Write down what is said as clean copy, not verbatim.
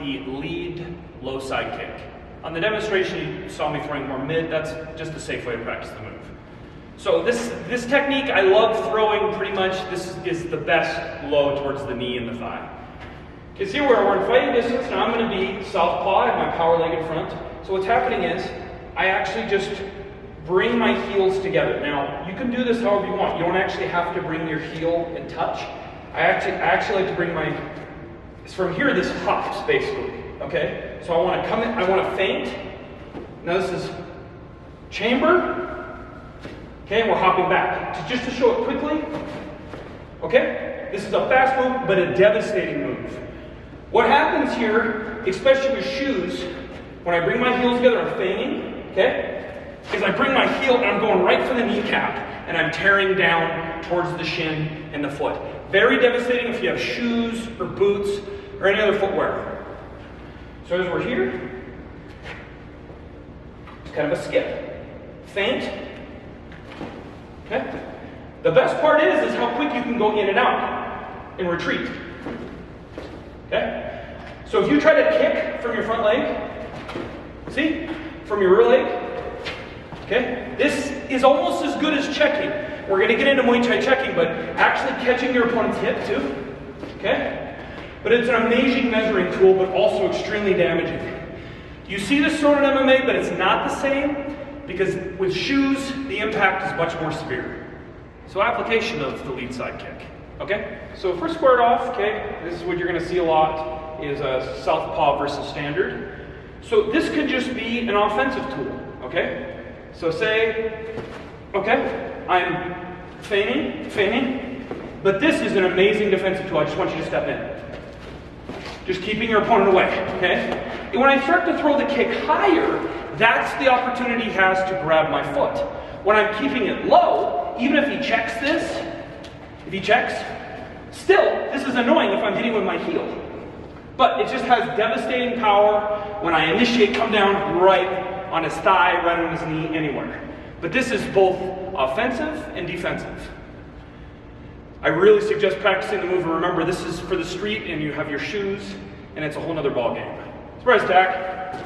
the lead low side kick. On the demonstration, you saw me throwing more mid. That's just a safe way to practice the move. So this technique, I love throwing pretty much. This is the best low towards the knee and the thigh. Okay, see where we're in fighting distance. Now I'm going to be southpaw. I have my power leg in front. So what's happening is I actually just bring my heels together. Now, you can do this however you want. You don't actually have to bring your heel and touch. I actually like to bring my, from here, this hops basically, okay? So I want to come in, I want to feint. Now this is chamber, okay, and we're hopping back. Just to show it quickly, okay? This is a fast move, but a devastating move. What happens here, especially with shoes, when I bring my heels together, I'm feinting, okay? Is I bring my heel and I'm going right for the kneecap and I'm tearing down towards the shin and the foot. Very devastating if you have shoes or boots or any other footwear. So as we're here, it's kind of a skip. Feint. Okay? The best part is how quick you can go in and out and retreat. Okay? So if you try to kick from your front leg, see? From your rear leg, okay? This is almost as good as checking. We're going to get into Muay Thai checking, but actually catching your opponent's hip too, okay? But it's an amazing measuring tool, but also extremely damaging. You see this thrown in MMA, but it's not the same, because with shoes, the impact is much more severe. So application of the lead side kick, okay? So if we're squared off, okay, this is what you're going to see a lot, is a southpaw versus standard. So this could just be an offensive tool, okay? So say, okay, I'm feigning, but this is an amazing defensive tool. I just want you to step in. Just keeping your opponent away, okay? And when I start to throw the kick higher, that's the opportunity he has to grab my foot. When I'm keeping it low, even if he checks this, still, this is annoying if I'm hitting with my heel. But it just has devastating power when I initiate, come down right on his thigh, right on his knee, anywhere. But this is both offensive and defensive. I really suggest practicing the move, and remember, this is for the street, and you have your shoes, and it's a whole nother ball game. Surprise attack.